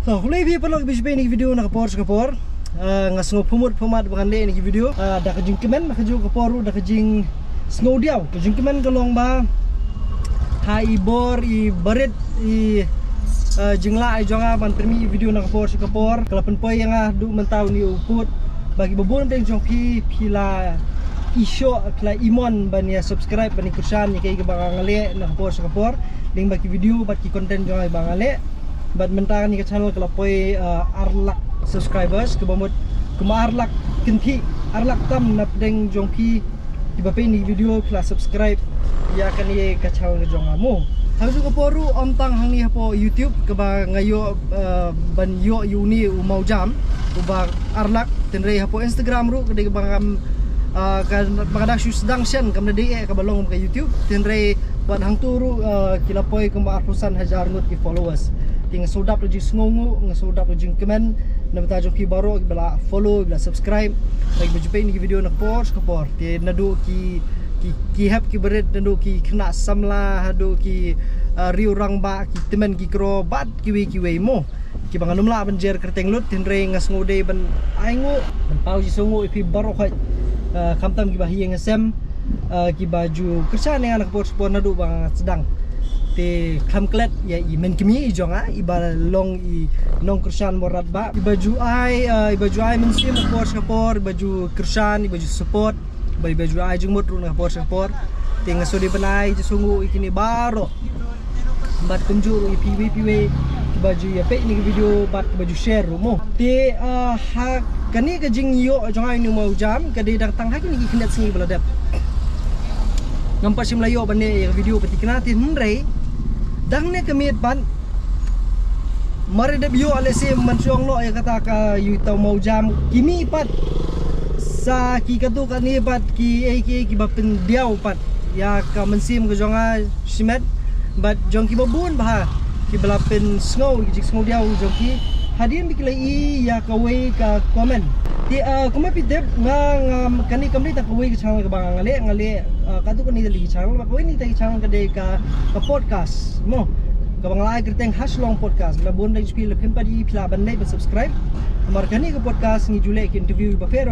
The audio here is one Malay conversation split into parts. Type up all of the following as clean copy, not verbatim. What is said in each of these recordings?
So, hulai perlu bisa ni video nak kapor ngasngop pumut bakan le ni video dah kejing kemen nak keju kaporu dah kejing snow diau kejing kemen kalong ba ha ibor I baret I jingla jonga ban permi video nak kapor kalapan poi yang du mentau ni uput bagi bebon teng jong pila isyo pila imon ban ya subscribe ban ikusan ni kai bang ale nak kapor ding bagi video bagi konten jonga bang ale bat mentang ni ke channel kalapoi arlak subscribers ke bamut kemarlak kenti arlak tam nap deng jongki di bape ni video plus subscribe ya kan ye ke channel ke jongamu harus ke poru omtang hang ni po YouTube ke ba ngayo ban yo uni mau jam ba arlak tenre po Instagram ru ke de bang kan bagada sedang sen kam de ke balong ke YouTube tenre buat hang turu kilapoi ke marpusan hajar ngut ki followers ting sodap lagi sngongu ngasodap lagi komen na beta jom ki baro bela follow bela subscribe lagi berjumpa ni video nak post kapor ti nadu ki hap ki bered nadu ki kena samla hadu ki riu rang ba ki temen ki kro bat ki we mo ki banganum la banjer kerteng lut tin re ngas ngode ban aingu ban pau ji songo ipi baro khoi kamtam ki bahi ngasem ki baju kerja ni anak post nadu bang sedang te klamklet ya I men kimi jonga iba long I nong kersan morat ba baju ai mensim kapor baju kersan baju support baju ai jengmut runa kapor te ngasode benai jesungu ikini baro bat kunjuru ipi baju ya pe ni video bat baju share mo te ha kani ke jing yo jonga ini mau jam kade dang tang ha kini kinat singi beladap nampak sim layo bane video peti kenati nrei dang ne kemit ban mare de bio ale se mansuang lo ya kata ka yu tau mau jam kimi pat sa ki katu ka ni pat ki bapen diau pat ya ka mensim ke jonga simet bat jong ki babun bah ki belapen snow ki snow diau jong ki hadin bikilai ya ka we ka comment ti kuma pitep nga kani kamli ta we ka channel ka bang ngale katu kani dali channel ba we ni ta channel ka de ka podcast mo ka bang lai kerteng haslong podcast la bon dai spil pempa di pila ban dai subscribe mar kani ka podcast ni jule ki interview ba fair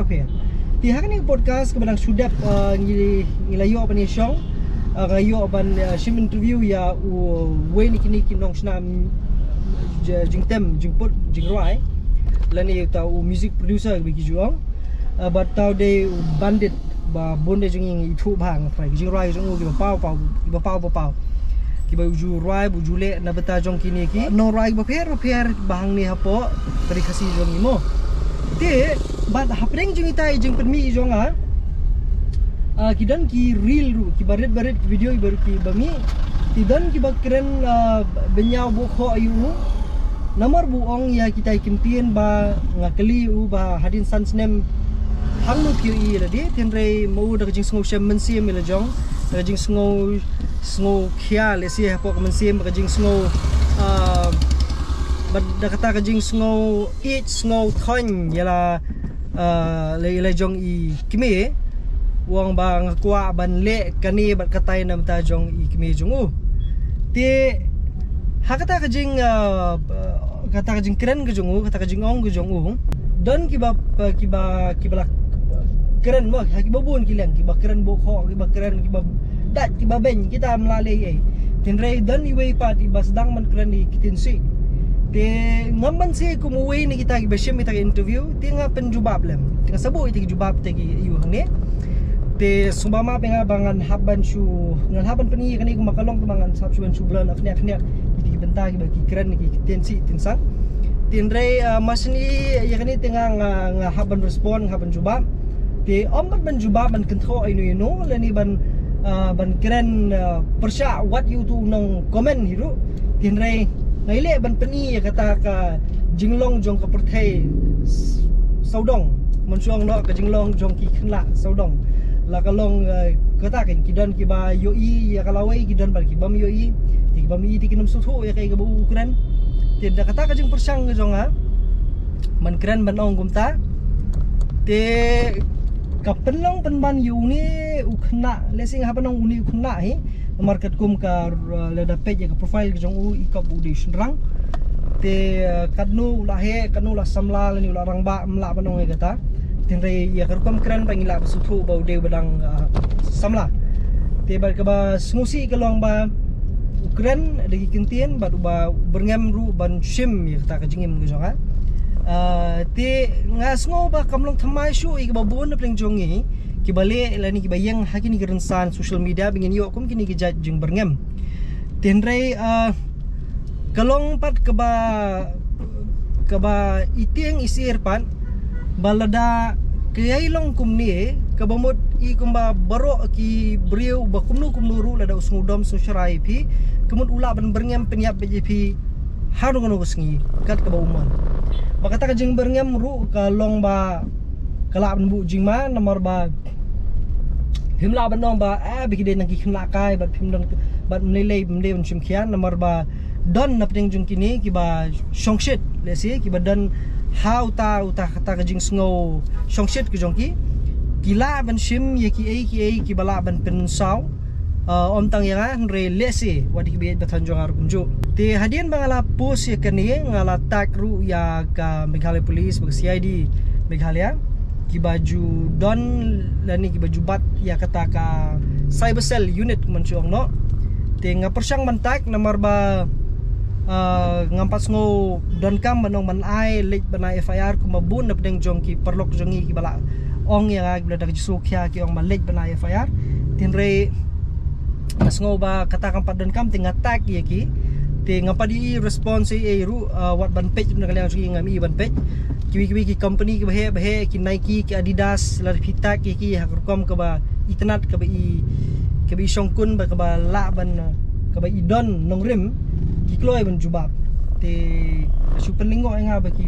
ti hakani podcast ka bang sudap ni layo ban ni show ngayo ban sim interview ya we ni kini kinong snam jingtem jingput jingrai lani tau music producer bagi juang but tau de bandit ba bonde jing itu bang fai jingrai jong ki pau ki ba ju rai bu jule na beta jong kini ki no rai ba pher bang ni hapo tari khasi jong ni mo te bat hapreng jing itai jing permi jong kidan ki reel ru ki baret video baru ki bami tidan ki bakren benyau bu kho ayu nomor buong ya kita kimpian ba ngakeli ba hadin sansnem hangnu ki la di tenre mau da jing sngo shem mensim la jong da jing sngo khia le si ha pok mensim ka jing sngo ba da kata ka jing sngo each sngo thon yala le jong I kimi wong ba ngakwa ban le kani bat katai nam ta jong I kimi jong ti hakata ka jing kata ka jing keren ke jong kata ka jing ong ke jong don kiba keren mo kiba bun kilang kiba keren bokho kiba keren kiba dat kiba ben kita melalei tinrei don iwe pat iba sedang man keren di kitinsi te ngamban si kumuwi ni kita kiba shim kita interview ti nga penjubab lem tinga sabo iti jubab te iyo hang ne te sumbama penga bangan haban shu ngan haban pani kani kumakalong tumangan sabsuan sublan afnya iti benta bagi keren ni tensi tinsang tinrei masni ya kani tengah nga haban respon haban jubab te ombat ban jubab ban kontrol ino lani ban keren persya what you tu nong komen hiru tinrei ngaile ban pani kata ka jinglong jong ka perthai saudong mensuang no ka jinglong jong ki khnla saudong la kalong kata kan kidan ki ba yoi ya kalawai kidan ba ki bam yoi ti bam i ti kinum sutho ya kai ga bu keren ti da kata ka jing persang jong man keren ban ong gumta te kapenlong penban yuni ukhna lesing ha panong uni ukhna hi market kum ka le da page ka profile ka jong u ikap u de shrang te kadnu ulah he kadnu ulah samla ni ulah rang ba mla banong e kata tin re ya kerkom kran pangila basuthu bau de badang samla te ba ka smusi kalong ba ukran lagi kentien ba berngam ru ban shim ya kata ka jingim ke jonga te ngasngo ba kamlong thamai shu i ba bun pling jongi ki bale la ni ki bayang hakini gerensan social media bingin yo kum kini ki jat jing berngam tin re kalong pat kaba itiang isir pan balada kayailong kumni kabamot i kumba baro ki briu ba kumnu ru lada usngudom susrai pi kemut ula ban berngam penyap BJP haru ngono kusngi kat kaba umon bakata ka jing berngam ru kalong ba kala ban bu jing ma nomor ba himla ban nong ba bikide nang ki khna kai ba phimdon ba mlele mle chim khian nomor ba don na pning jung kini ki ba shongshit lesi ki ba don how ta kata ka jing sngo shongshit ki jong ki kila ban shim ye ki bala ban pen saw om tang yang re lesi wadi ki be batan jong ar kunju te hadian bangala pos ye kani ngala tak ru ya ka Meghalaya Police bag CID Meghalaya ki baju don lani ki baju bat ya kata ka cyber cell unit mencuang no te ngapersang mantak nomor ba ngampas ngo don kam manong man ai lek bana FIR kumabun na pedeng jong ki perlok jongi ki bala ong yang ag blada ki sukya ki ong malek bana FIR tinre mas ngo ba katakan padon kam ting attack ye ki te ngapadi response e ru wat ban page na kalian sugi ngami ban page ki company ki bahe ki Nike ki Adidas lar fitak ki hakurkom ka ba itnat ka ba i shongkun ba ka ba la ban ka ba idon nongrim ki kloy ban jubab te su penlingo nga ba ki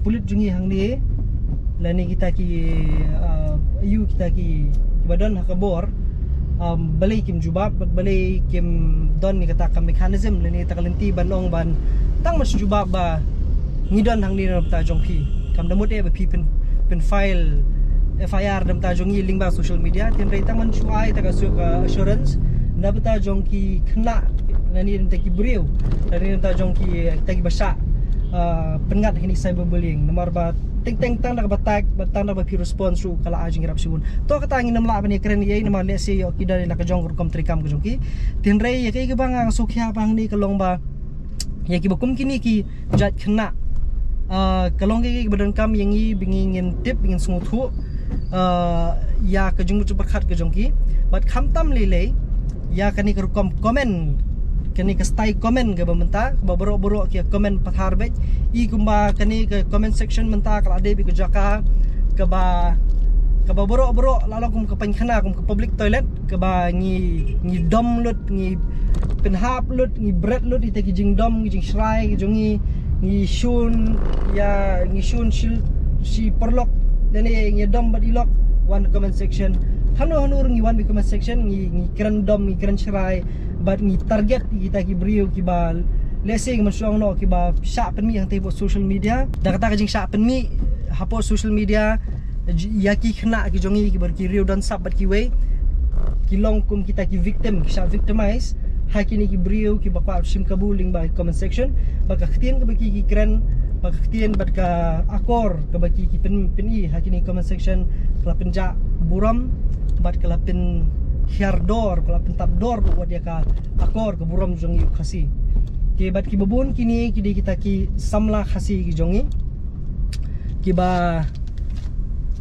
pulit jungi hang ni lani kita ki ayu kita ki badan hakabor balay kim jubab balay kim don ni kata ka mechanism lani takalenti banong ban tang mas jubab ba ngidon hang ni nam ta jong pi kam damot e ba pi pen file FIR dam ta jong ling ba social media tin rei tang man chuai ta ka su assurance na bata jong ki khna lani dam ta ki briu lani dam ta jong ki ta ki basa pengat hini cyberbullying nomor ba ting tang nak batak batang nak pi response ru kala ajing rap simun to kata ngin namla bani kren ye nama le se yo kidal la ka jong kom trikam ka jong ki tin rei ye kai ka bang ang sukhya bang ni kalong ba ye ki bakum kini ki jat khna kalong ki badan kam yang i bingin tip bingin smuthu ya ka jung chu bakhat ka jong ki bat khamtam lele ya kani ka kom comment kani ka stay comment ga bamenta ba boro ki comment pathar be I kumba kani ka comment section menta kala de bi ka jaka ka ba boro lalo kum ka pankhana kum ka public toilet ka ba ngi dom lut ngi penhap lut ngi bread lut ite ki jing dom ngi jing shrai ki jongi ngi shun shil si perlok dene ngi dom ba ilok one comment section hanu ngi one comment section ngi kran dom ngi kran shrai but ni target kita ki brio ki bal lesing masyong no ki ba sya pen mi yang tebo social media da kata ka jing sya pen mi hapo social media ya ki khna ki jongi ki bar ki rio dan sab ki we ki long kum kita ki victim ki sya victimize hakini ki brio ki ba sim kabuling ba comment section ba ka ktien ka ba ki kren ba ka ktien ba ka akor ka ba ki pen i hakini comment section kala penja buram bat kala pen hiardor kala pentap dor buat dia ka akor ke buram jongi khasi ke bat ki babun kini kidi kita ki samla khasi ki jongi ki ba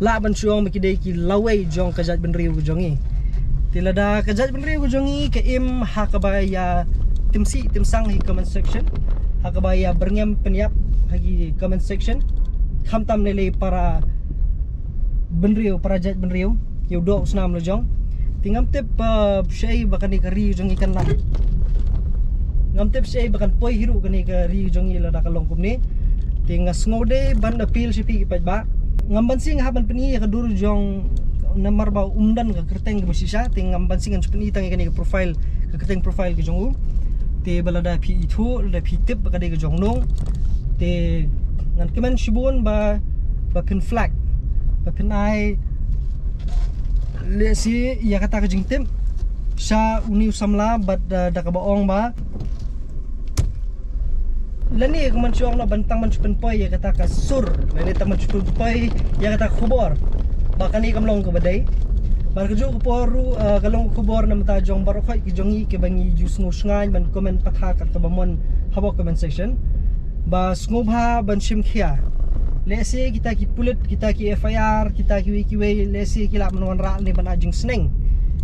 la ban suong ki dei ki lawai jong kajat ben riu jongi tilada kajat ben riu jongi ke im hakabaya timsi timsang hi comment section hakabaya berngem penyap hagi comment section khamtam lele para ben riu para jat ben riu ki do usnam lo jong tingam tip syai bakani kari jong ikan lah ngam tip syai bakan poi hiru kani kari jong ila da kalong kumni tingas ngode ban appeal sipi ipat ba ngam bansing haban peni ka dur jong namar ba umdan ka kerteng ka basisa tingam bansing an peni tang kani ka profile ka kerteng profile ka jong te balada pi itu da pi tip bakani ka jong nong te ngan kemen shibun ba pin flag ba pin ai lesi ya kata ka jingtim sa uni usamla bat da ka baong ba lani ko man syong na bantang man chupen poy ya kata ka sur lani taman chupen poy ya kata khubor baka ni kamlong ko baday bar ko jo ko poru kalong khubor na mata jong baro khoi ki jongi ke bangi jus ngusngai man comment patha kat ka bamon habo comment section ba ngobha ban shim khia lese kita ki pulit kita ki FIR kita ki wikiwe lese ki la manon ra ni ban ajing sneng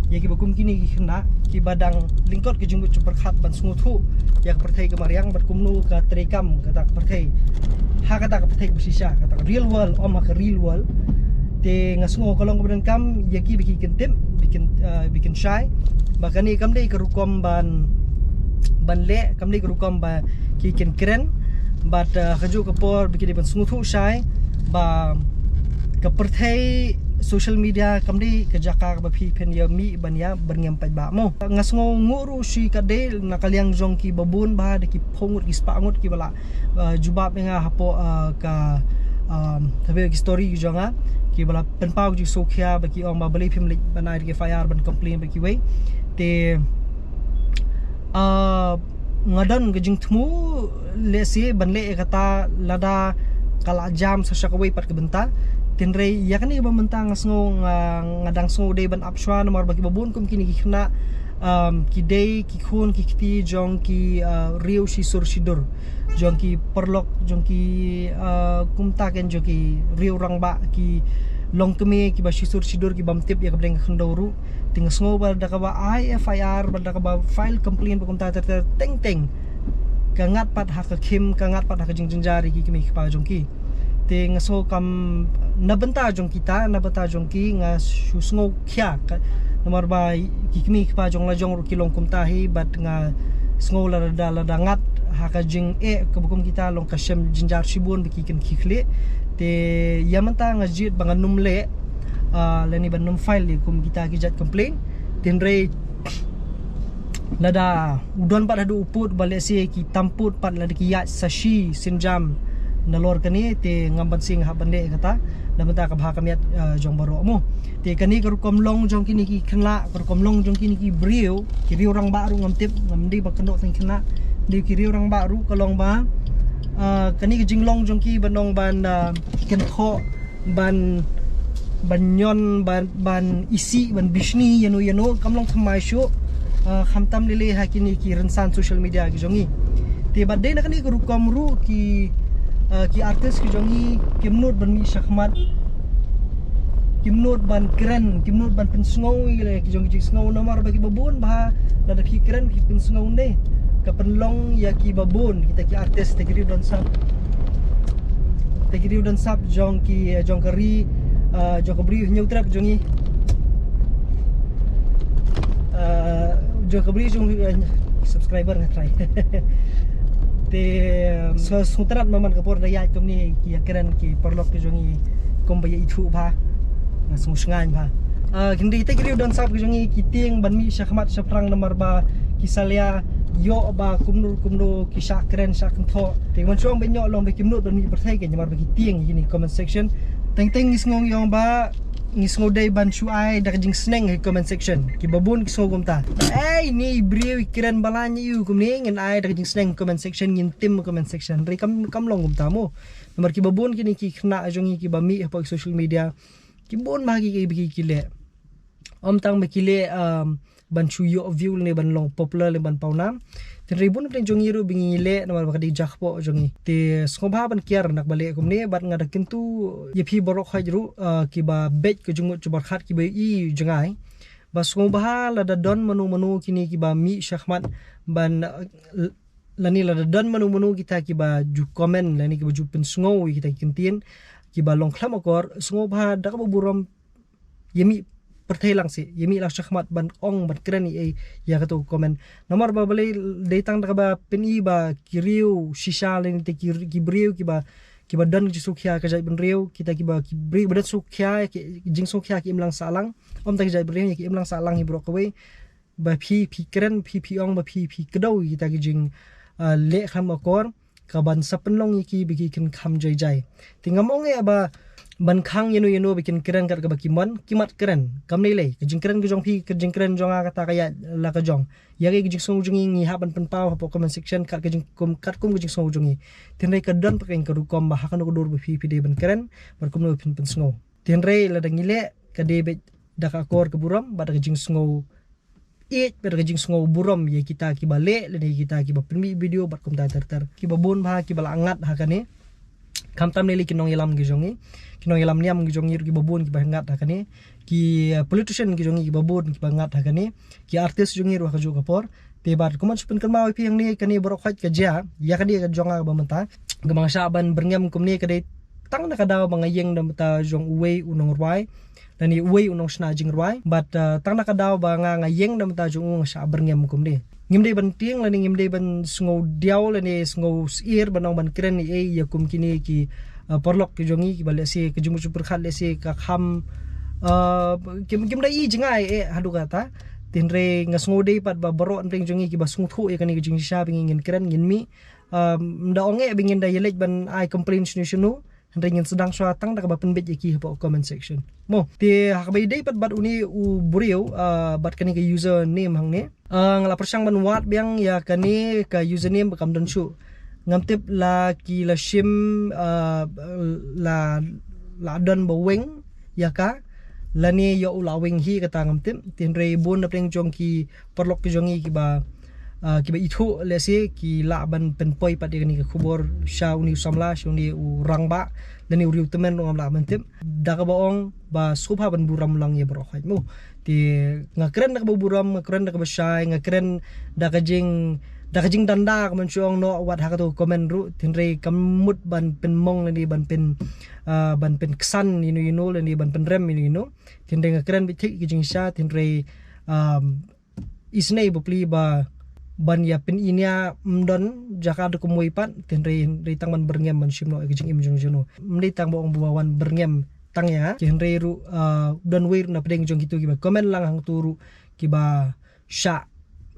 ya ki bakum kini ki khna ki badang lingkot ki junggut super khat ban smuthu ya perthai ke mariang bat kumnu ka trekam kata perthai ha kata ka perthai besisha kata real world om ka real world te ngasngo kolong kemudian kam ya ki bikin kentim bikin shy bakani kam dei ka rukom ban le kam dei ka rukom ba ki ken kren but khaju kapor bikin ban smuthu shy ba ka perthai social media kamdi kejaka ba phi pen ya mi ban ya berngam pai ba mo ngasngo nguru si kade nakaliang jong ki babun ba de ki phongut ki spangut ki bala jubab nga hapo ka tabe ki story jonga ki bala penpau ji sokhya ba ki ong ba bali phim lik banai ki FIR ban complain ba ki we te ngadan gejing thmu lesi banle kata lada kala jam sa syakaway pat kebenta tinre ya kan ni ba mentang ngasngo ngadang sngo day ban apshwa nomor bagi babun kum kini kina ki day ki khun ki kiti jong ki riu si sur sidur jong ki perlok jong ki kumta ken jong ki riu rang ba ki long keme ki ba si sur sidur ki bam tip ya kabdeng khandoru ting sngo ba da ka ba FIR ba da ka ba file complaint ba kumta ter teng teng kangat pat hak kim kangat pat hak jingjari ki kimi pa jong ki te ngaso kam nabenta jong kita nabenta jong ki nga susngo khya nomor ba kikmi pa jong la jong kilong kumtahi bat nga sngo la dangat haka jing kabukum kita long kasem jinjar sibun bikin khikhle te yamanta nga jit bangan numle lani ban num file kum kita ki jat complain tinre lada udon pat adu uput balesi ki tamput pat lada ki yat sashi sinjam nalor kani te ngamban sing ha bande kata namenta ka bha kamiat jong baro mo te kani ka rukom long jong kini ki khna rukom long jong kini ki brio ki riu rang ba ru ngamtip ngamdi ba kendo teng khna di ki riu rang ba ru kalong ba kani ki jinglong jong ki banong ban ken kho ban banyon ban isi ban bishni yano kamlong thamai shu khamtam lele hakini ki rensan social media ki jongi te badde na kani ka rukom ru ki artis ki jongi kimnut ban mi shakmat kimnut ban keren kimnut ban pensngau ki jongi sngo nomor bagi babun bah lada ki keren ki pensngau ne ka penlong ya ki babun kita ki artis te ki don sap jong kari jong kabri nyutrap jongi jong kabri jong subscriber na try te so sutrat maman kapor daya kum ni ki keren ki perlok ki jongi kom baya itu ba ngasung sngan ba hindi te kiri don sap ki jongi ki ting ban mi shakmat shaprang nomor ba ki salia yo ba kumnu ki sha keren sha kentho te mon chong benyo long be kimnu ban mi perthai ke nomor ba ki ting ni comment section teng ngong yong ba ngisngo day ban shuai dak jing sneng comment section ki babun ki sogum ta ni brio kiran balanya yu kumni ngin ai dak jing sneng comment section ngin tim comment section ri kam long gum ta mo nomor ki babun kini ki khna jongi ki bami pa social media ki bon magi ki bigi kile om tang me kile ban chu yo view ne ban long popular le ban paunam tin ribun ten jongi ru bingi le nomor ba di jakpo jongi te skobha ban kiar nak bale kumni bat ngada kintu yepi borok hajru ki ba bet ke jungut chubar khat ki ba I jangai ba skobha la da don manu kini ki ba mi shahmat ban lani la da don manu kita ki ba ju comment lani ki ba ju pensngo kita kintin ki ba long khlam akor skobha da ka buram yemi perthai lang si yemi la shahmat ban ong ban kren ya kato komen nomor ba bale datang da ba peni ba kiriu shisha len te ki briu ki ba don ji sukhya ka jai ben riu kita ki bri badat sukhya ki jing sukhya ki imlang salang om ta jai briu ki imlang salang hi brok we ba phi kren phi ong ba phi kedau kita ki jing le kham akor ka ban sapenlong ki bigi kin kham jai tingam ong e ba ban khang yeno bikin keren kat ka bakimon kimat keren kam nei le kejing keren ke jong pi kejing keren jong kata kaya la ka jong ya ke kejing song jungi ngi haban pen pau hapo comment section kat kejing kum kejing song jungi tinrai ka don pakai ka rukom ba hakan ko dor pi de ban keren bar kum no pen sngo tinrai la dangile ka de be daka kor ke buram ba kejing sngo ber kejing sngo buram ye kita ki bale le kita ki ba penmi video bar kum ta ter ki ba bon ba ki bala angat hakane kam tam neli kinong yelam ki jongi kinong yelam niam ki jongi ki babon ki bangat hakane ki politician ki jongi ki babon ki bangat hakane ki artis jongi ro ka jo kapor te bar kuman supen kan mau pi yang ni kani borok khaj ka ja ya ka dia ka jonga ba menta gamang saban berngam kum ni ka de tang na ka daw mga yeng da meta jong uwe unong rwai dan ni uwe unong sna jing rwai but tang na ka daw ba nga yeng da meta jong sa berngam kum ni ngimde ban tiang lani ngimde ban sngo diaw lani sngo ir banong ban kren ni ya kum kini ki porlok ki jongi ki bale se ke jumu super khat le se ka kham kim dai jingai hadu kata tinre ngasngo dei pat ba baro anring jongi ki basung thu e kani ki jing sha bingin kren ngin mi nda onge bingin da yelek ban I complain sunu ringin sedang suatang da ka ba penbet ki hapo comment section mo ti hakbai dei pat bat uni u buriu bat kani ka user name hang ne ngala persang ban wat biang ya kani ka username bakam dan shu ngamtip la ki la shim la don baweng ya ka lani yo ulaweng hi kata ngamtip tinre bon na pleng jong ki perlok ki jongi ki ba itu lesi ki la ban penpoi pat ni ka khubor sha uni samla uni urangba dan uri utemen ngam la mentip da ka baong ba subha ban buram lang ye bro khaj mu ti ngakren da ka buram ngakren da ka syai ngakren da ka jing danda ka mencuang no wat ha ka to komen ru tinre kamut ban pen mong ni ban pen kesan ni ni ban pen rem ni tinre ngakren bitik ki jing sha tinre isnei bopli ba ban ya pen inia mdon jaka do kumoi pat tinre tang ban berngem man simno ke jing im jong jono mli tang boong buawan berngem tang ya tinre ru don wir na pedeng jong gitu ki ba komen lang hang turu ki ba sha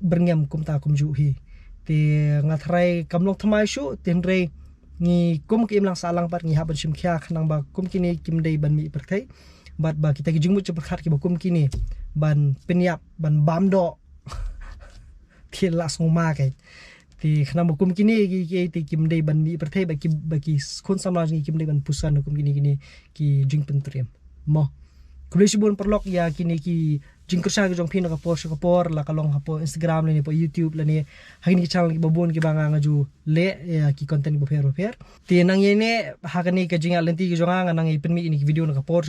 berngem kum ta kum ju hi ti ngatrai kamlok thamai shu tinre ni kum ki im lang salang pat ngi haban sim khya khanang ba kum kini kim dei ban mi perthai bat ba kita ki jingmu cepat ki ba kum kini ban penyap ban bamdo ti las ngoma kai ti khna mukum kini ki kim dei ban mi perthai baki khon samaj ni kim dei ban pusan hukum kini ki jing pentriam mo kulishibun perlok ya kini ki jing kersa ki jong pin ka post ka por la kalong hapo Instagram ni po YouTube la ni hagin ki channel ki babon ki banga ngaju le ya ki content bo fer ti nang yene hagani ka jing alenti ki jonga nang ipen mi ini ki video ka por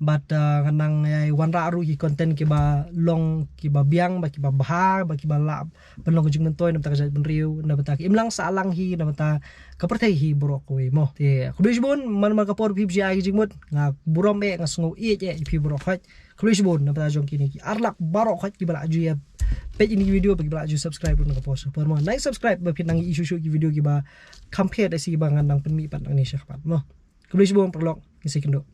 but kanang wanra aru ki content ki ba long ki ba biang ba ki ba bah ba ki ba la benong jing nentoy namta ka benriu namta ki imlang salang hi namta ka perthai hi borok ko mo ti kulishbon man ka por pibji ai jingmut nga burom e nga sngo e pi borok hat kulishbon namta jong kini ki arlak barok hat ki bala ju ya page ini video bagi bala ju subscribe ka post por mo like subscribe ba pinang isu ki video ki ba compare da si ba ngandang penmi pat nang ni syakpat mo kulishbon perlok ki sekendo